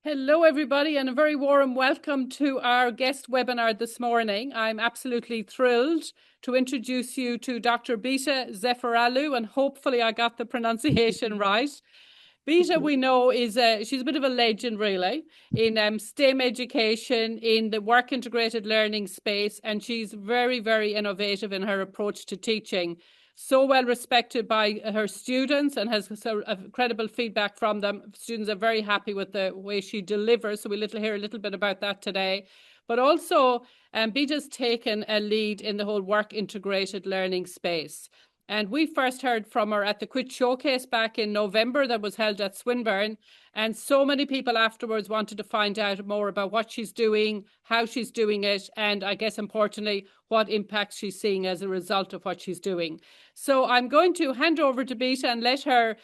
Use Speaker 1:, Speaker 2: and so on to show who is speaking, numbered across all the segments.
Speaker 1: Hello, everybody, and a very warm welcome to our guest webinar this morning. I'm absolutely thrilled to introduce you to Dr. Bita Zaferanloo, and hopefully I got the pronunciation right. Bita, we know, she's a bit of a legend, really, in STEM education, in the work integrated learning space, and she's very, very innovative in her approach to teaching. So well respected by her students and has so incredible feedback from them. Students are very happy with the way she delivers. So we'll hear a little bit about that today. But also, Bita's taken a lead in the whole work integrated learning space. And we first heard from her at the Quit Showcase back in November that was held at Swinburne. And so many people afterwards wanted to find out more about what she's doing, how she's doing it, and I guess importantly, what impact she's seeing as a result of what she's doing. So I'm going to hand over to Bita and let her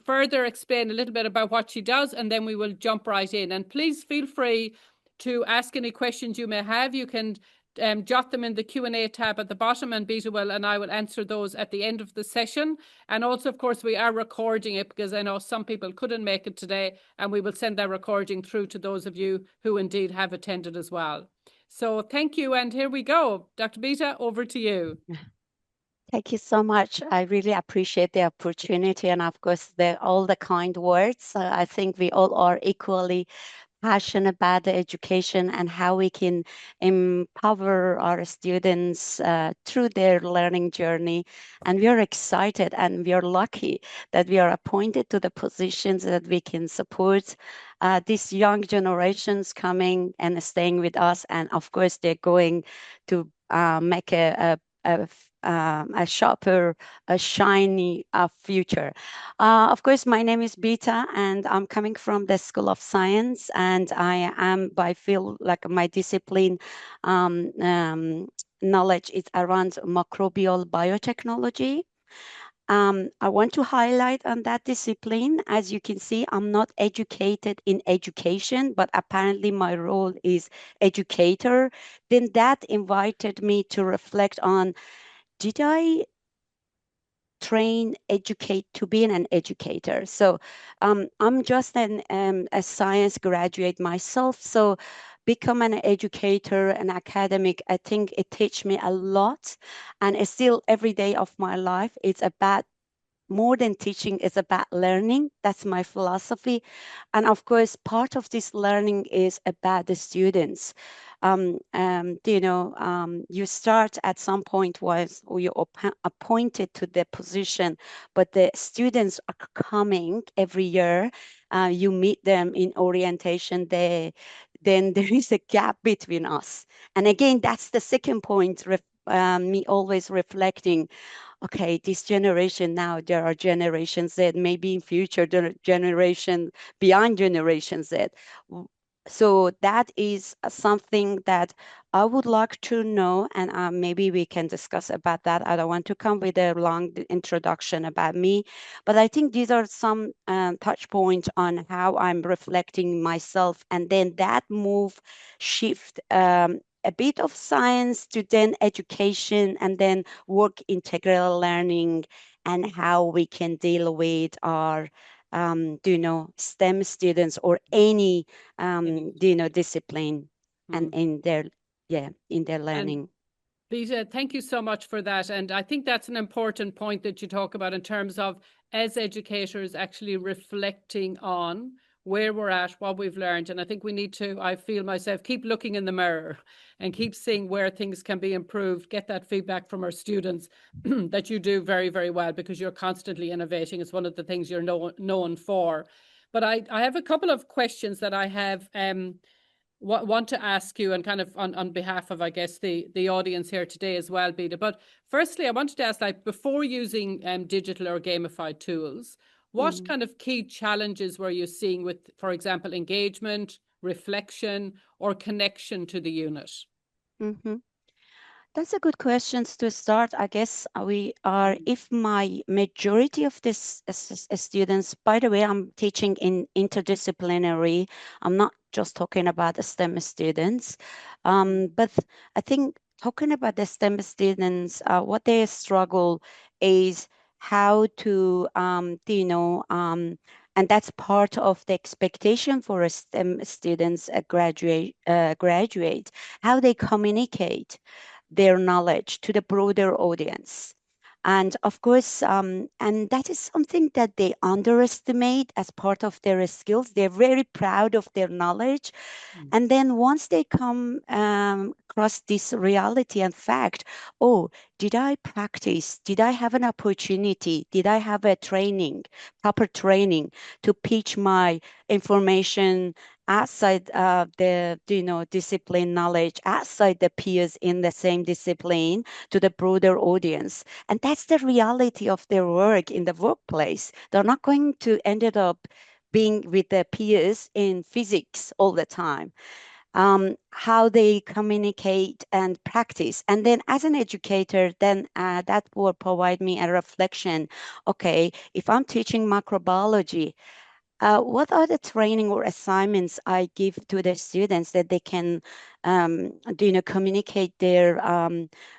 Speaker 1: further explain a little bit about what she does, and then we will jump right in. And please feel free to ask any questions you may have. You can jot them in the Q&A tab at the bottom, and Bita will and I will answer those at the end of the session. And also, of course, we are recording it because I know some people couldn't make it today, and we will send that recording through to those of you who indeed have attended as well. So thank you, and here we go. Dr. Bita, over to you.
Speaker 2: Thank you so much. I really appreciate the opportunity and, of course, all the kind words. I think we all are equally passionate about the education and how we can empower our students through their learning journey. And we are excited and we are lucky that we are appointed to the positions that we can support these young generations coming and staying with us. And of course, they're going to make a sharper, a shiny future. Of course, my name is Bita, and I'm coming from the School of Science, and I feel like my discipline knowledge is around microbial biotechnology. I want to highlight on that discipline. As you can see, I'm not educated in education, but apparently my role is educator. Then that invited me to reflect on, did I train, educate to be an educator? So I'm just a science graduate myself. So become an educator, an academic, I think it teach me a lot. And it's still every day of my life, it's about more than teaching, it's about learning. That's my philosophy. And of course, part of this learning is about the students. You start at some point was you're appointed to the position, but the students are coming every year. You meet them in orientation day. Then there is a gap between us. And again, that's the second point, me always reflecting, okay, this generation now, there are Generation Z, maybe in future, the generation beyond Generation Z. So that is something that I would like to know, and maybe we can discuss about that. I don't want to come with a long introduction about me, but I think these are some touch points on how I'm reflecting myself, and then that move shift a bit of science to then education and then work integral learning and how we can deal with our STEM students or any discipline and in their learning.
Speaker 1: Bita, thank you so much for that. And I think that's an important point that you talk about in terms of, as educators, actually reflecting on where we're at, what we've learned. And I think we need to, I feel myself, keep looking in the mirror and keep seeing where things can be improved, get that feedback from our students that you do very, very well, because you're constantly innovating. It's one of the things you're known for. But I have a couple of questions that I have want to ask you, and kind of on behalf of, I guess, the audience here today as well, Bita. But firstly, I wanted to ask, like, before using digital or gamified tools, what kind of key challenges were you seeing with, for example, engagement, reflection, or connection to the unit?
Speaker 2: That's a good question to start. I guess if my majority of this students, by the way, I'm teaching in interdisciplinary. I'm not just talking about the STEM students, but I think talking about the STEM students, what they struggle is how to, And that's part of the expectation for a STEM students graduate, how they communicate their knowledge to the broader audience. And of course, and that is something that they underestimate as part of their skills. They're very proud of their knowledge,
Speaker 1: Mm.
Speaker 2: and then once they come across this reality and fact, oh, did I practice? Did I have an opportunity? Did I have a training, proper training to pitch my information outside the discipline knowledge, outside the peers in the same discipline to the broader audience? And that's the reality of their work in the workplace. They're not going to end it up being with their peers in physics all the time, how they communicate and practice. And then as an educator, then that will provide me a reflection. Okay, if I'm teaching microbiology, what are the training or assignments I give to the students that they can, communicate their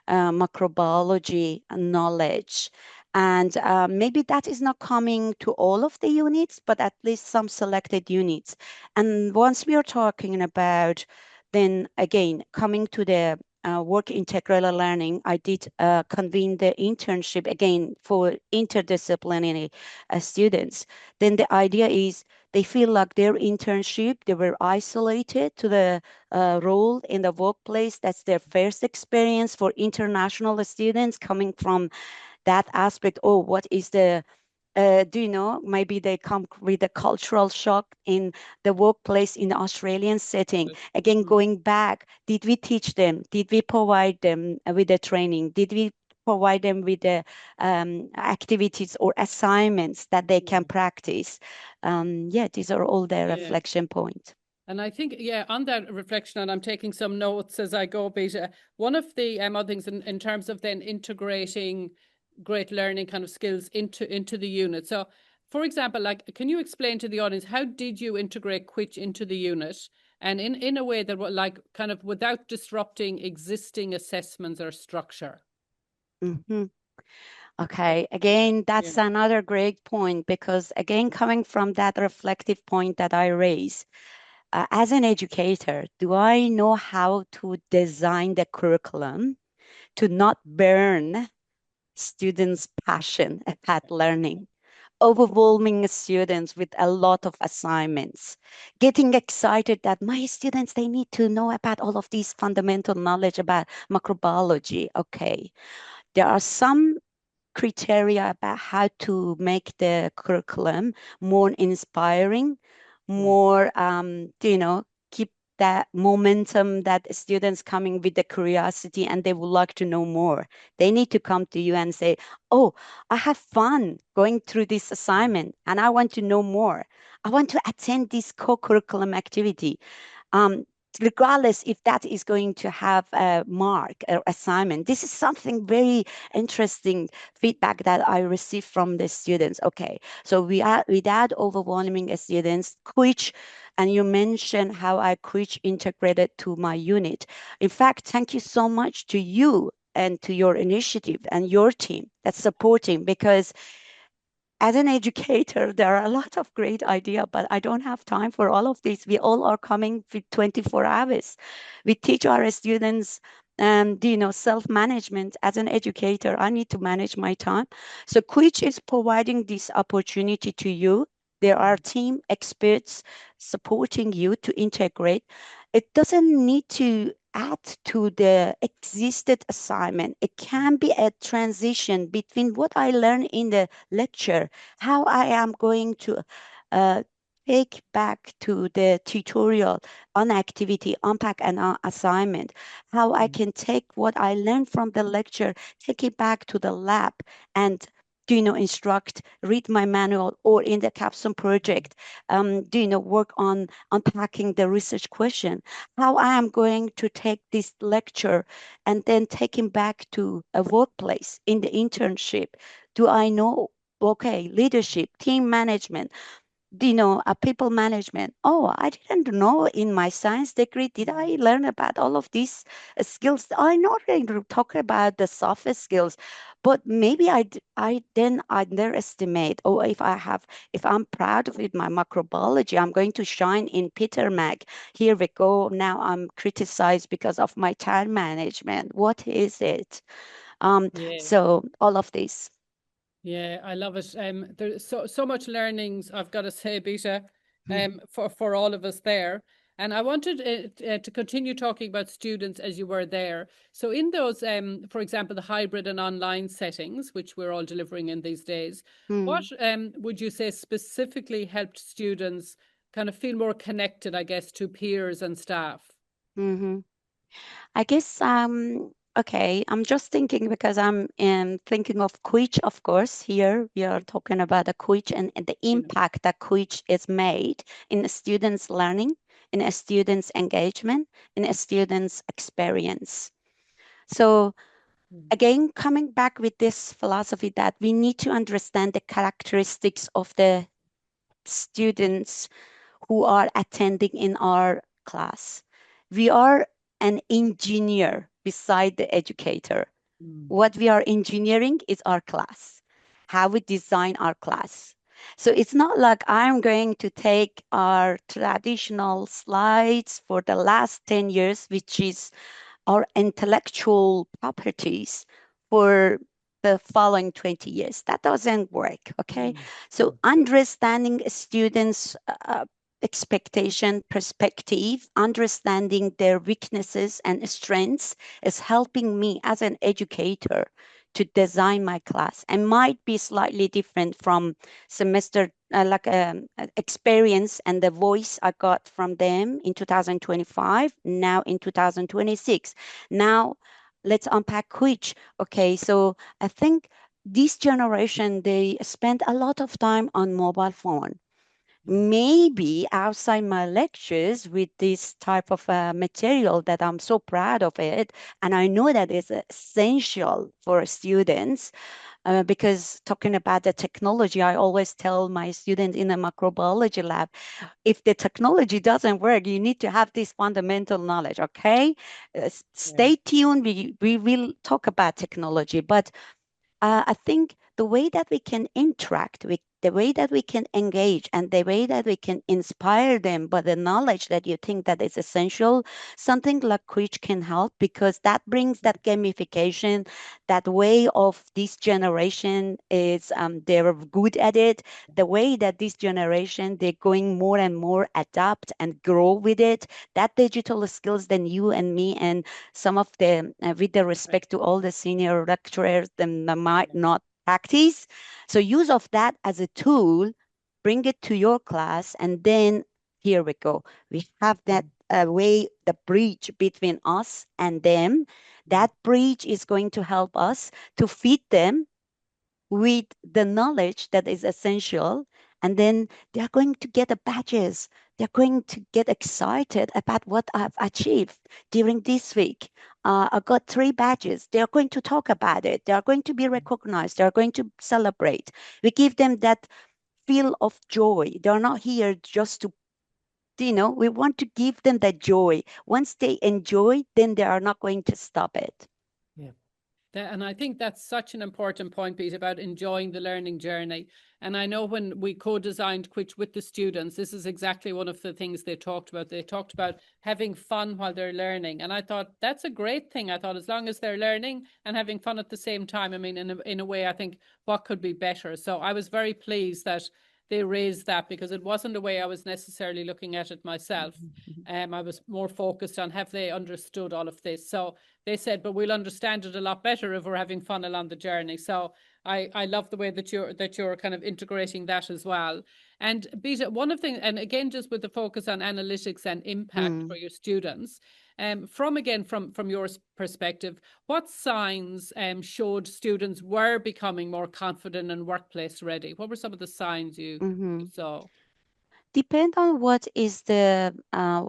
Speaker 2: microbiology knowledge? And maybe that is not coming to all of the units, but at least some selected units. And once we are talking about, then again, coming to the work integral learning, I did convene the internship again for interdisciplinary students. Then the idea is they feel like their internship, they were isolated to the role in the workplace. That's their first experience for international students coming from that aspect. Oh, what is the do you know, maybe they come with a cultural shock in the workplace in the Australian setting. Again,
Speaker 1: Mm.
Speaker 2: going back, did we teach them? Did we provide them with the training? Did we provide them with the activities or assignments that they can
Speaker 1: Yeah.
Speaker 2: practice? Yeah, these are all the
Speaker 1: Yeah.
Speaker 2: reflection points.
Speaker 1: And I think, yeah, on that reflection, and I'm taking some notes as I go, Beta, one of the other things in terms of then integrating great learning kind of skills into the unit. So, for example, like, can you explain to the audience, how did you integrate Quitch into the unit? And in a way that would, like, kind of without disrupting existing assessments or structure?
Speaker 2: Mhm. Okay, again,
Speaker 1: Yeah.
Speaker 2: that's another great point because, again, coming from that reflective point that I raised, as an educator, do I know how to design the curriculum to not burn students' passion at learning? Overwhelming students with a lot of assignments, getting excited that my students, they need to know about all of these fundamental knowledge about microbiology. Okay, there are some criteria about how to make the curriculum more inspiring,
Speaker 1: Mm.
Speaker 2: more, keep that momentum that students coming with the curiosity and they would like to know more. They need to come to you and say, oh, I have fun going through this assignment and I want to know more. I want to attend this co-curriculum activity. um, Regardless if that is going to have a mark or assignment. This is something very interesting feedback that I received from the students. Okay, so we are without overwhelming students, which, and you mentioned how I which integrated to my unit. In fact, thank you so much to you and to your initiative and your team that's supporting, because as an educator, there are a lot of great idea, but I don't have time for all of this. We all are coming with 24 hours. We teach our students self-management. As an educator, I need to manage my time. So Quich is providing this opportunity to you. There are team experts supporting you to integrate. It doesn't need to add to the existed assignment. It can be a transition between what I learned in the lecture, how I am going to uh, take back to the tutorial on activity, unpack an assignment, how I
Speaker 1: Mm.
Speaker 2: can take what I learned from the lecture, take it back to the lab and instruct, read my manual, or in the capstone project, work on unpacking the research question, how I am going to take this lecture and then take him back to a workplace in the internship. Do I know, okay, leadership, team management? people management. Oh, I didn't know in my science degree, did I learn about all of these skills? I'm not going to talk about the soft skills, but maybe I then underestimate. Oh, if I'm proud of it, my microbiology, I'm going to shine in Peter Mac. Here we go. Now I'm criticized because of my time management. What is it?
Speaker 1: Yeah.
Speaker 2: So all of this.
Speaker 1: Yeah, I love it. There's so much learnings, I've got to say, Bita, for all of us there. And I wanted to continue talking about students as you were there. So in those, for example, the hybrid and online settings, which we're all delivering in these days, what
Speaker 2: Mm,
Speaker 1: would you say specifically helped students kind of feel more connected, I guess, to peers and staff?
Speaker 2: mhm. I guess okay, I'm just thinking because I'm thinking of Quiche, of course. Here we are talking about a Quiche and the
Speaker 1: Yeah.
Speaker 2: impact that Quiche is made in a student's learning, in a student's engagement, in a student's experience. So
Speaker 1: Mm,
Speaker 2: again, coming back with this philosophy that we need to understand the characteristics of the students who are attending in our class. We are an engineer beside the educator.
Speaker 1: mm,
Speaker 2: What we are engineering is our class, how we design our class. So it's not like I'm going to take our traditional slides for the last 10 years, which is our intellectual properties for the following 20 years. That doesn't work, okay?
Speaker 1: mm,
Speaker 2: So understanding a student's expectation, perspective, understanding their weaknesses and strengths is helping me as an educator to design my class and might be slightly different from semester experience and the voice I got from them in 2025, now in 2026. Now, let's unpack which. Okay, so I think this generation, they spend a lot of time on mobile phone.
Speaker 1: mm,
Speaker 2: Maybe outside my lectures with this type of material that I'm so proud of it, and I know that is essential for students because talking about the technology, I always tell my students in a microbiology lab, if the technology doesn't work, you need to have this fundamental knowledge, okay?
Speaker 1: yeah.
Speaker 2: Stay tuned. We will talk about technology, but I think the way that we can interact with the way that we can engage and the way that we can inspire them by the knowledge that you think that is essential, something like which can help because that brings that gamification, that way of this generation is they're good at it. The way that this generation they're going more and more adapt and grow with it. That digital skills than you and me and some of the, with the
Speaker 1: Right.
Speaker 2: respect to all the senior lecturers, them that might not practice. So use of that as a tool, bring it to your class, and then here we go. We have that
Speaker 1: Mm,
Speaker 2: way, the bridge between us and them.
Speaker 1: mm,
Speaker 2: That bridge is going to help us to feed them with the knowledge that is essential. And then they're going to get the badges. They're going to get excited about what I've achieved during this week. I got 3 badges. They're going to talk about it. They are going to be
Speaker 1: mm.
Speaker 2: recognized. They're going to celebrate. We give them that feel of joy. They're not here just to, we want to give them that joy. Once they enjoy, then they are not going to stop it.
Speaker 1: Yeah. And I think that's such an important point, Pete, about enjoying the learning journey. And I know when we co-designed Quitch with the students, this is exactly one of the things they talked about. They talked about having fun while they're learning. And I thought that's a great thing. I thought as long as they're learning and having fun at the same time, I mean, in a way, I think what could be better. So I was very pleased that they raised that because it wasn't a way I was necessarily looking at it myself. I was more focused on have they understood all of this. So they said, but we'll understand it a lot better if we're having fun along the journey. So I love the way that you're kind of integrating that as well. And Beta, one of the things, and again, just with the focus on analytics and impact for
Speaker 2: Mm,
Speaker 1: your students, from your perspective, what signs showed students were becoming more confident and workplace ready? What were some of the signs you
Speaker 2: mhm.
Speaker 1: saw?
Speaker 2: depends on what is the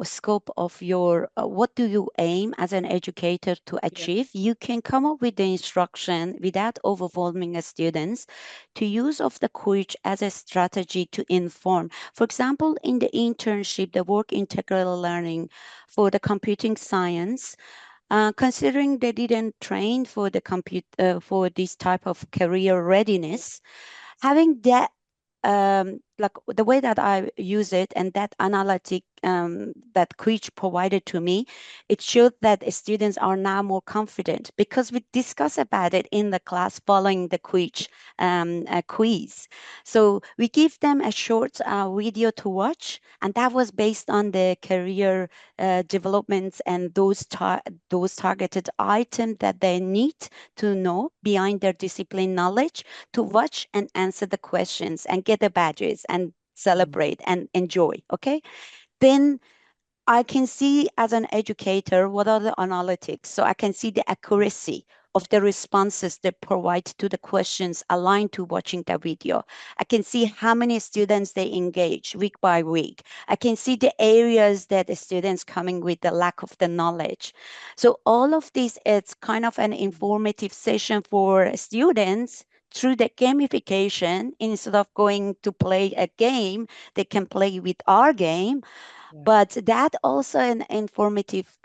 Speaker 2: scope of your, what do you aim as an educator to
Speaker 1: Yeah.
Speaker 2: achieve. You can come up with the instruction without overwhelming the students to use of the quiz as a strategy to inform. For example, in the internship, the work integral learning for the computing science, considering they didn't train for the for this type of career
Speaker 1: Yeah.
Speaker 2: readiness, having that like the way that I use it and that analytic that quiz provided to me, it showed that students are now more confident because we discuss about it in the class following the quiz. So we give them a short video to watch, and that was based on the career developments and those targeted items that they need to know behind their discipline knowledge to watch and answer the questions and get the badges and
Speaker 1: Mm.
Speaker 2: celebrate and enjoy. Okay. Then I can see as an educator what are the analytics. So I can see the accuracy of the responses they provide to the questions aligned to watching the video. I can see how many students they engage week by week. I can see the areas that the students coming with the lack of the knowledge. So all of this, it's kind of an informative session for students through the gamification. Instead of going to play a game, they can play with our game,
Speaker 1: Yeah.
Speaker 2: but that also an informative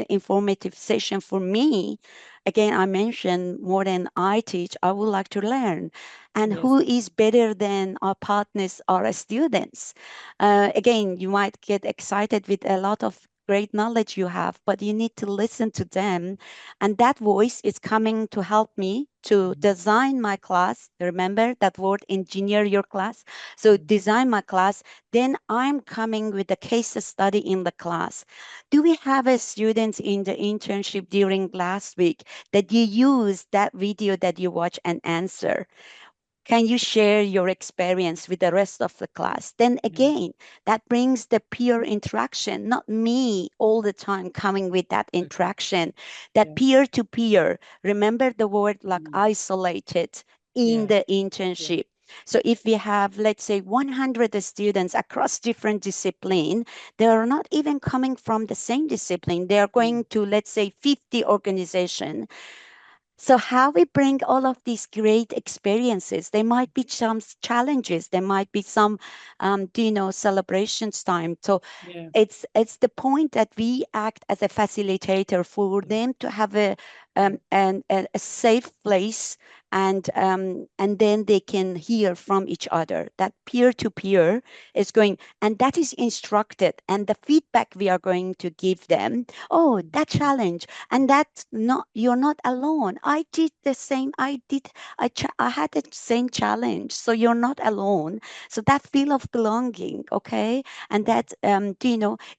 Speaker 2: informative session for me. Again, I mentioned more than I teach, I would like to learn, and
Speaker 1: Yes.
Speaker 2: who is better than our partners or our students. Again, you might get excited with a lot of great knowledge you have, but you need to listen to them, and that voice is coming to help me to
Speaker 1: Mhm.
Speaker 2: design my class. Remember that word, engineer your class. So
Speaker 1: Mhm.
Speaker 2: design my class, then I'm coming with a case study in the class. Do we have a student in the internship during last week that you use that video that you watch and answer? Can you share your experience with the rest of the class? Then
Speaker 1: Yeah.
Speaker 2: again, that brings the peer interaction, not me all the time coming with that
Speaker 1: Okay.
Speaker 2: interaction, that
Speaker 1: Yeah.
Speaker 2: peer to peer. Remember the word like
Speaker 1: Mm.
Speaker 2: isolated in
Speaker 1: Yeah.
Speaker 2: the
Speaker 1: Yeah.
Speaker 2: internship. So if we have, let's say, 100 students across different discipline, they are not even coming from the same discipline. They are
Speaker 1: Mm.
Speaker 2: going to, let's say, 50 organization. So how we bring all of these great experiences, there might be some challenges, there might be some, celebrations time. So
Speaker 1: Yeah.
Speaker 2: it's the point that we act as a facilitator for
Speaker 1: Yeah.
Speaker 2: them to have a
Speaker 1: Yeah.
Speaker 2: a safe place, and then they can hear from each other. That peer to peer is going, and that is instructed, and the feedback we are going to give them. Oh, that
Speaker 1: Mhm.
Speaker 2: challenge, and that's not, you're not alone. I did the same. I had the same challenge, so you're not alone. So that feel of belonging, okay, and
Speaker 1: Yeah.
Speaker 2: that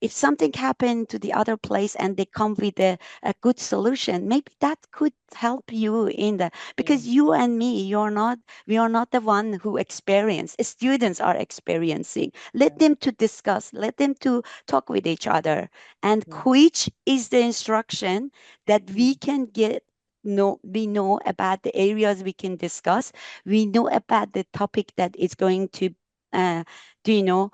Speaker 2: if something happened to the other place and they come with a good solution, maybe that could help you in the,
Speaker 1: Yeah.
Speaker 2: because you and me, we are not the one who experience. Students are experiencing. Let
Speaker 1: Yeah.
Speaker 2: them to discuss, let them to talk with each other, and
Speaker 1: Yeah.
Speaker 2: which is the instruction that
Speaker 1: Mm.
Speaker 2: we can get. No, we know about the areas we can discuss. We know about the topic that is going to uh, do you know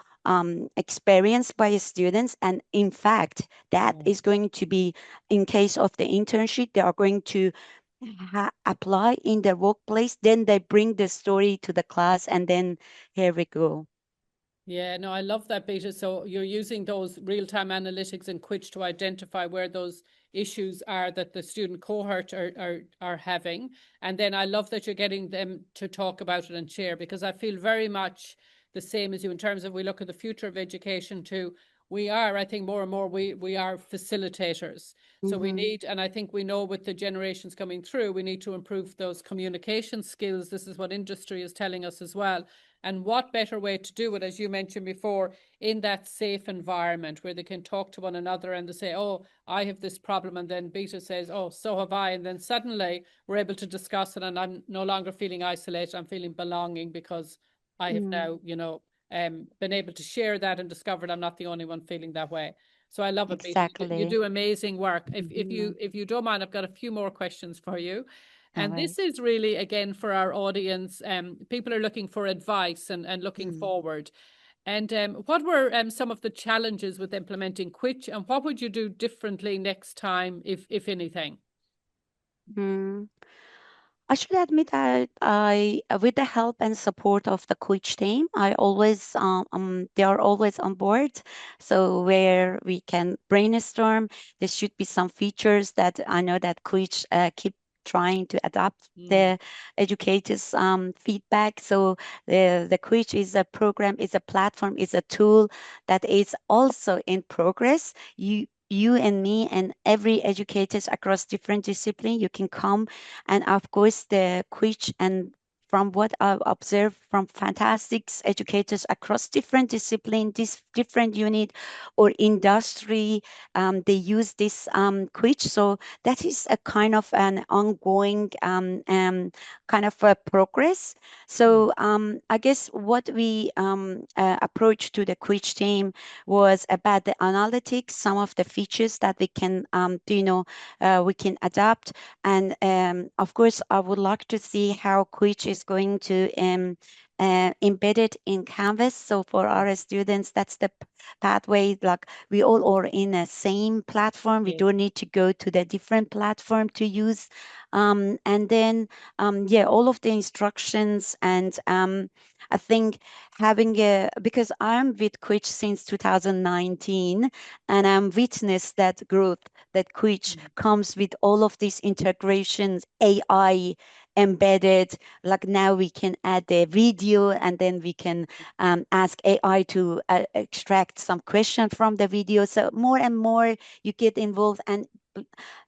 Speaker 2: experienced by students. And in fact, that
Speaker 1: Yeah.
Speaker 2: is going to be, in case of the internship, they are going to apply in their workplace. Then they bring the story to the class, and then here we go.
Speaker 1: Yeah, no, I love that, Beta. So you're using those real-time analytics and Quick to identify where those issues are that the student cohort are having. And then I love that you're getting them to talk about it and share, because I feel very much the same as you in terms of we look at the future of education too. We are, I think, more and more we are facilitators. So we
Speaker 2: Mm-hmm.
Speaker 1: need, and I think we know with the generations coming through, we need to improve those communication skills. This is what industry is telling us as well. And what better way to do it, as you mentioned before, in that safe environment where they can talk to one another and they say, oh, I have this problem. And then Beta says, oh, so have I. And then suddenly we're able to discuss it. And I'm no longer feeling isolated. I'm feeling belonging because I have
Speaker 2: Mm,
Speaker 1: now, been able to share that and discovered I'm not the only one feeling that way. So I love it, Beta. You
Speaker 2: exactly.
Speaker 1: do amazing work. If
Speaker 2: Mm-hmm.
Speaker 1: you don't mind, I've got a few more questions for you. And
Speaker 2: right.
Speaker 1: this is really, again, for our audience, people are looking for advice and looking forward. And what were some of the challenges with implementing Quitch, and what would you do differently next time, if anything?
Speaker 2: Mm. I should admit that with the help and support of the coach team, they are always on board. So where we can brainstorm, there should be some features that I know that coach keep trying to adapt the educators' feedback. So the coach is a program, is a platform, is a tool that is also in progress. You and me and every educators across different discipline, you can come, and of course the quiz, and from what I've observed from fantastic educators across different discipline, this different unit or industry, they use this quiz. So that is a kind of an ongoing kind of a progress. So I guess what we approach to the quiz team was about the analytics, some of the features that we can we can adapt. And of course, I would like to see how Quiche is going to embed it in Canvas. So for our students, that's the pathway. Like we all are in the same platform. We don't need to go to the different platform to use. And then, yeah, all of the instructions and I think because I'm with Quiche since 2019, and I'm witnessed that growth that Quiche comes with all of these integrations, AI embedded. Like now we can add the video, and then we can ask AI to extract some question from the video. So more and more you get involved, and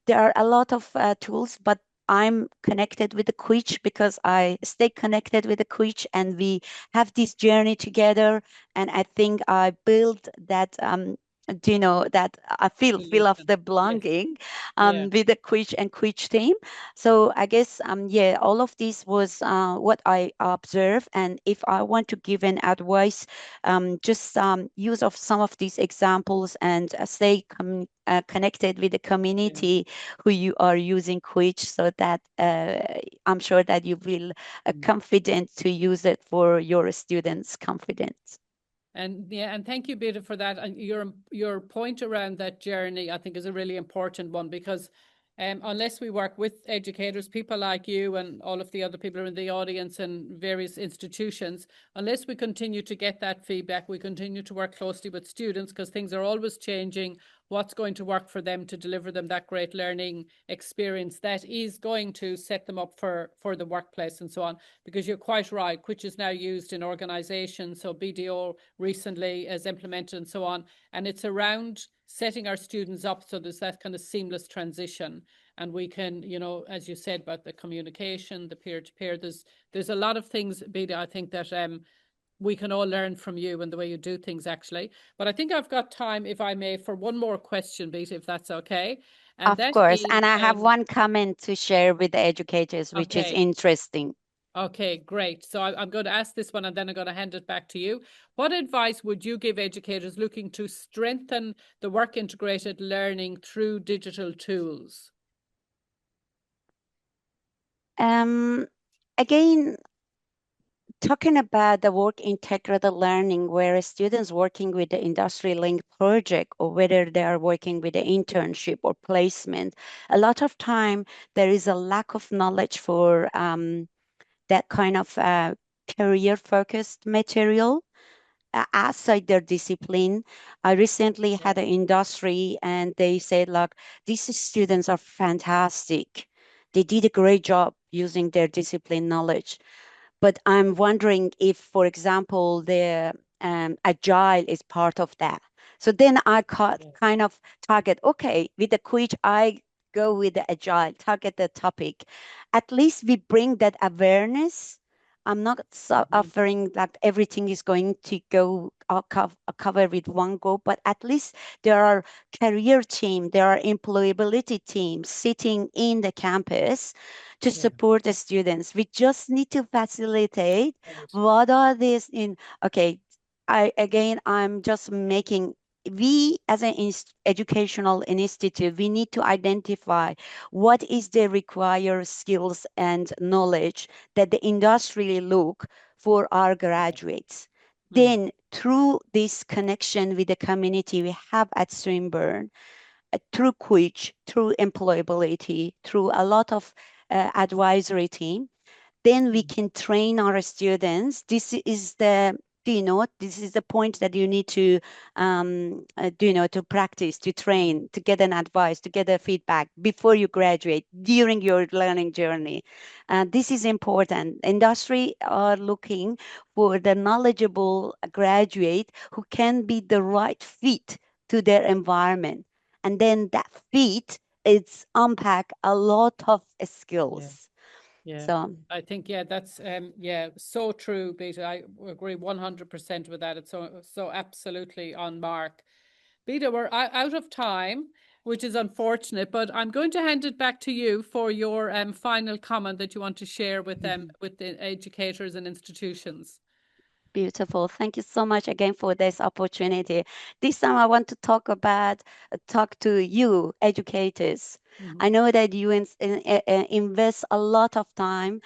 Speaker 2: there are a lot of tools, but I'm connected with the Quiche because I stay connected with the Quiche, and we have this journey together. And I think I build that that I feel of the belonging with the Quiche and Quiche team. So I guess yeah, all of this was what I observe. And if I want to give an advice, just use of some of these examples, and stay connected with the community who you are using Quiche, so that I'm sure that you will confident to use it for your students' confidence.
Speaker 1: And yeah, and thank you, Bita, for that. And your point around that journey, I think, is a really important one, because unless we work with educators, people like you and all of the other people in the audience and various institutions, unless we continue to get that feedback, we continue to work closely with students, because things are always changing. What's going to work for them to deliver them that great learning experience that is going to set them up for the workplace and so on. Because you're quite right, which is now used in organizations. So BDO recently is implemented and so on. And it's around setting our students up so there's that kind of seamless transition. And we can, as you said, about the communication, the peer-to-peer, there's a lot of things, Bida, I think that we can all learn from you and the way you do things, actually. But I think I've got time, if I may, for one more question, Bita, if that's okay. And
Speaker 2: Of
Speaker 1: that
Speaker 2: course.
Speaker 1: is,
Speaker 2: And I have one comment to share with the educators, which is
Speaker 1: okay.
Speaker 2: interesting.
Speaker 1: Okay, great. So I'm going to ask this one, and then I'm going to hand it back to you. What advice would you give educators looking to strengthen the work integrated learning through digital tools?
Speaker 2: Again, talking about the work integrated learning, where students working with the industry link project, or whether they are working with the internship or placement, a lot of time there is a lack of knowledge for that kind of career focused material outside their discipline. I recently had an industry, and they said, like, these students are fantastic. They did a great job using their discipline knowledge. But I'm wondering if, for example, the agile is part of that. So then I kind of target, okay, with the quiz, I go with the agile, target the topic. At least we bring that awareness. I'm not offering that everything is going to go cover with one go, but at least there are career team, there are employability teams sitting in the campus to support the students. We just need to facilitate what are these in, okay, I'm just making we as an educational institute, we need to identify what is the required skills and knowledge that the industry look for our graduates. Then through this connection with the community we have at Swinburne, through which, through employability, through a lot of advisory team, then we can train our students. This is the, this is the point that you need to to practice, to train, to get an advice, to get a feedback before you graduate, during your learning journey. This is important. Industry are looking for the knowledgeable graduate who can be the right fit to their environment, and then that fit is unpack a lot of
Speaker 1: Yeah.
Speaker 2: skills.
Speaker 1: Yeah,
Speaker 2: So
Speaker 1: I think, yeah, that's yeah, so true, Beta. I agree 100% with that. It's so absolutely on mark. Beta, we're out of time, which is unfortunate, but I'm going to hand it back to you for your final comment that you want to share with them, with the educators and institutions.
Speaker 2: beautiful. Thank you so much again for this opportunity. This time I want to talk to you, educators.
Speaker 1: Mhm.
Speaker 2: I know that you invest a lot of time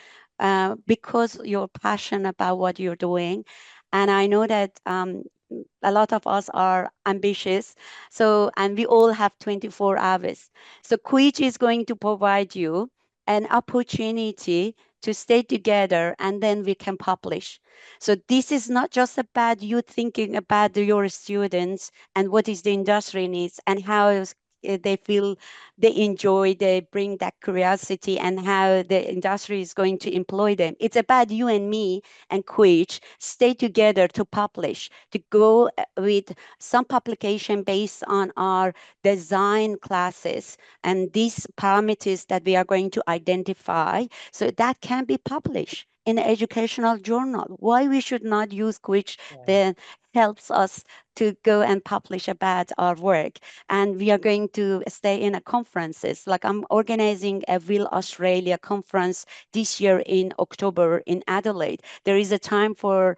Speaker 2: because you're passionate about what you're doing. And I know that a lot of us are ambitious. So, and we all have 24 hours. So, Quiz is going to provide you an opportunity to stay together and then we can publish. So this is not just about you thinking about your students and what is the industry needs and how they feel, they enjoy, they bring that curiosity and how the industry is going to employ them. It's about you and me and Quich stay together to publish, to go with some publication based on our design classes and these parameters that we are going to identify so that can be published in an educational journal. Why we should not use which
Speaker 1: Yeah.
Speaker 2: then helps us to go and publish about our work. And we are going to stay in a conferences. Like I'm organizing a WIL Australia conference this year in October in Adelaide. There is a time for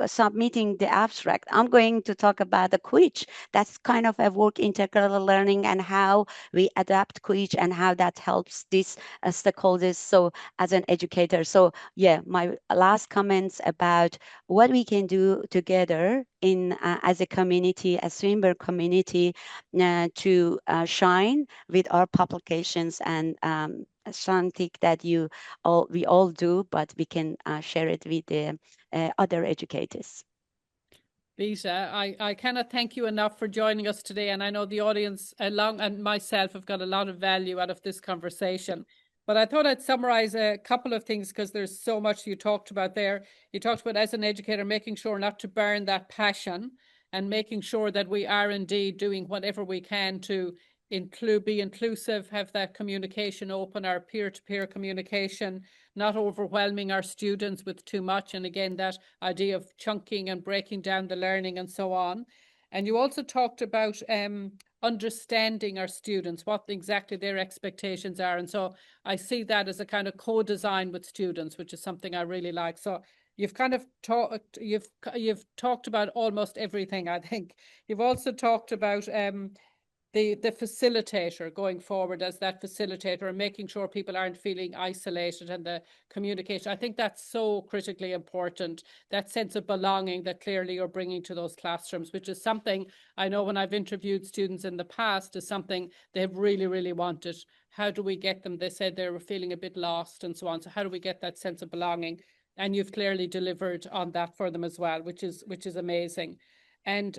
Speaker 2: submitting the abstract. I'm going to talk about the quiz. That's kind of a work integral learning and how we adapt quiz and how that helps these stakeholders. So as an educator. So yeah, my last comments about what we can do together in as a community, a Swinburne community, to shine with our publications and something that we all do, but we can share it with the other educators.
Speaker 1: Lisa, I cannot thank you enough for joining us today. And I know the audience along and myself have got a lot of value out of this conversation. But I thought I'd summarize a couple of things because there's so much you talked about there. You talked about, as an educator, making sure not to burn that passion and making sure that we are indeed doing whatever we can to be inclusive, have that communication open, our peer-to-peer communication, not overwhelming our students with too much. And again, that idea of chunking and breaking down the learning and so on. And you also talked about understanding our students, what exactly their expectations are. And so I see that as a kind of co-design with students, which is something I really like. So you've kind of talked about almost everything, I think. You've also talked about the facilitator going forward as that facilitator and making sure people aren't feeling isolated, and the communication. I think that's so critically important, that sense of belonging that clearly you're bringing to those classrooms, which is something I know when I've interviewed students in the past is something they've really, really wanted. How do we get them? They said they were feeling a bit lost and so on. So how do we get that sense of belonging? And you've clearly delivered on that for them as well, which is amazing. And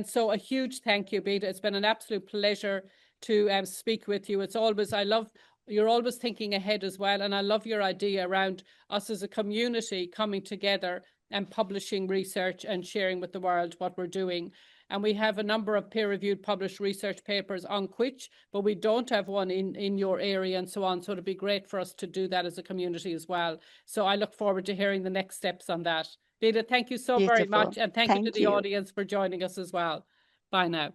Speaker 1: so a huge thank you, Beta. It's been an absolute pleasure to speak with you. It's always, I love, you're always thinking ahead as well. And I love your idea around us as a community coming together and publishing research and sharing with the world what we're doing. And we have a number of peer-reviewed published research papers on Quitch, but we don't have one in your area and so on. So it'd be great for us to do that as a community as well. So I look forward to hearing the next steps on that. Beta, thank you so very
Speaker 2: Beautiful.
Speaker 1: much. And thank you to
Speaker 2: Thank
Speaker 1: the
Speaker 2: you.
Speaker 1: audience for joining us as well. Bye now.